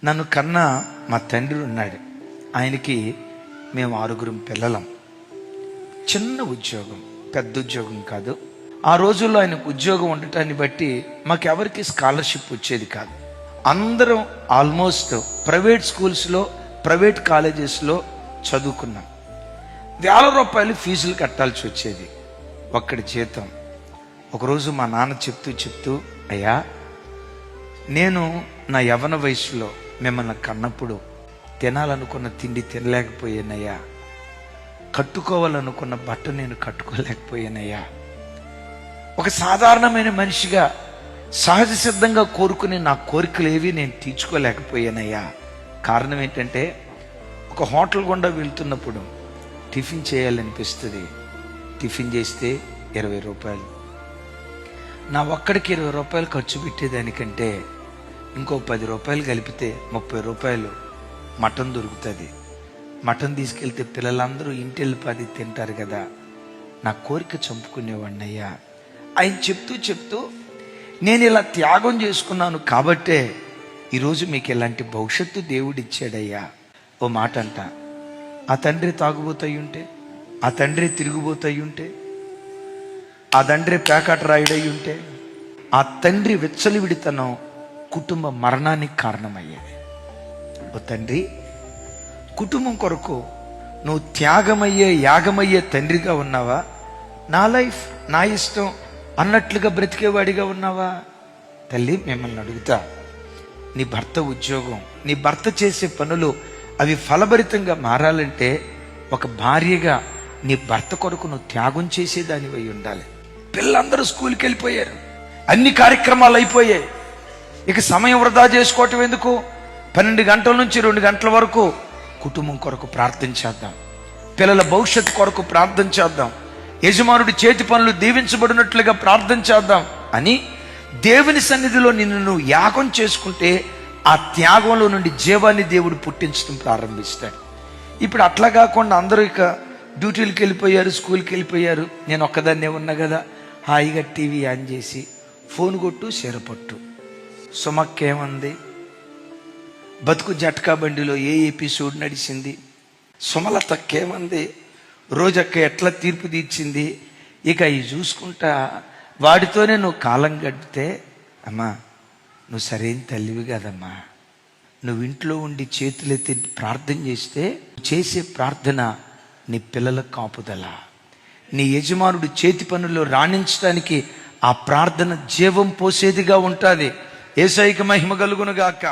నన్ను కన్నా మా తండ్రి ఉన్నాడు. ఆయనకి మేము 6 పిల్లలం. చిన్న ఉద్యోగం, పెద్ద ఉద్యోగం కాదు. ఆ రోజుల్లో ఆయనకు ఉద్యోగం ఉండటాన్ని బట్టి మాకెవరికి స్కాలర్షిప్ వచ్చేది కాదు. అందరం ఆల్మోస్ట్ ప్రైవేట్ స్కూల్స్లో, ప్రైవేట్ కాలేజెస్లో చదువుకున్నాం. వేల రూపాయలు ఫీజులు కట్టాల్సి వచ్చేది. ఒక్కడి జీతం. ఒకరోజు మా నాన్న చెప్తూ అయ్యా, నేను నా యవ్వన వయసులో మిమ్మల్ని కన్నప్పుడు తినాలనుకున్న తిండి తినలేకపోయానయ్యా, కట్టుకోవాలనుకున్న బట్ట నేను కట్టుకోలేకపోయానయ్యా. ఒక సాధారణమైన మనిషిగా సహజ సిద్ధంగా కోరుకునే నా కోరికలు ఏవి నేను తీర్చుకోలేకపోయానయ్యా. కారణం ఏంటంటే, ఒక హోటల్ గుండా వెళ్తున్నప్పుడు టిఫిన్ చేయాలనిపిస్తుంది. టిఫిన్ చేస్తే 20 రూపాయలు. నా ఒక్కడికి 20 రూపాయలు ఖర్చు పెట్టేదానికంటే ఇంకో 10 రూపాయలు కలిపితే 30 రూపాయలు మటన్ దొరుకుతుంది. మటన్ తీసుకెళ్తే పిల్లలందరూ ఇంటి వెళ్ళిపోది తింటారు కదా. నా కోరిక చంపుకునేవాడిని అయ్యా. ఆయన చెప్తూ నేను ఇలా త్యాగం చేసుకున్నాను కాబట్టే ఈరోజు మీకు ఇలాంటి భవిష్యత్తు దేవుడిచ్చాడయ్యా. ఓ మాట అంట, ఆ తండ్రి తాగుబోతయి ఉంటే, ఆ తండ్రి తిరిగిపోతాయి ఉంటే, ఆ తండ్రి పేకాట రాయుడై ఉంటే, ఆ తండ్రి విచ్చలివిడితనం కుటుంబ మరణానికి కారణమయ్యేది. ఓ తండ్రి, కుటుంబం కొరకు నువ్వు త్యాగమయ్యే, యాగమయ్యే తండ్రిగా ఉన్నావా? నా లైఫ్ నా ఇష్టం అన్నట్లుగా బ్రతికేవాడిగా ఉన్నావా? తల్లి, మిమ్మల్ని అడుగుతా, నీ భర్త ఉద్యోగం, నీ భర్త చేసే పనులు అవి ఫలభరితంగా మారాలంటే ఒక భార్యగా నీ భర్త కొరకు నువ్వు త్యాగం చేసేదానివై ఉండాలి. పిల్లలందరూ స్కూల్కి వెళ్ళిపోయారు, అన్ని కార్యక్రమాలు అయిపోయాయి. ఇక సమయం వృధా చేసుకోవటం ఎందుకు? 12 గంటల నుంచి 2 గంటల వరకు కుటుంబం కొరకు ప్రార్థన చేద్దాం, పిల్లల భవిష్యత్తు కొరకు ప్రార్థన చేద్దాం, యజమానుడి చేతి పనులు దీవించబడినట్లుగా ప్రార్థన చేద్దాం అని దేవుని సన్నిధిలో నిన్ను నువ్వు యాగం చేసుకుంటే ఆ త్యాగంలో నుండి జీవాన్ని దేవుడు పుట్టించడం ప్రారంభిస్తాడు. ఇప్పుడు అట్లా కాకుండా అందరూ ఇక డ్యూటీలకు వెళ్ళిపోయారు, స్కూల్కి వెళ్ళిపోయారు. నేను ఒక్కదాన్నే ఉన్నా కదా, హాయిగా టీవీ ఆన్ చేసి ఫోన్ కొట్టు, చీరపట్టు. సుమక్కేమంది, బతుకు జట్కా బండిలో ఏ ఎపిసోడ్ నడిచింది, సుమలతక్కేమంది, రోజక్క ఎట్లా తీర్పు తీర్చింది, ఇక ఇవి చూసుకుంటా వాడితోనే నువ్వు కాలం గడిపితే, అమ్మా నువ్వు సరైన తల్లివి కదమ్మా. నువ్వు ఇంట్లో ఉండి చేతులెత్తి ప్రార్థన చేస్తే చేసే ప్రార్థన నీ పిల్లల కాపుదల, నీ యజమానుడు చేతి పనుల్లో రాణించడానికి ఆ ప్రార్థన జీవం పోసేదిగా ఉంటుంది. యేసయ్యకి మహిమ కలుగును గాక.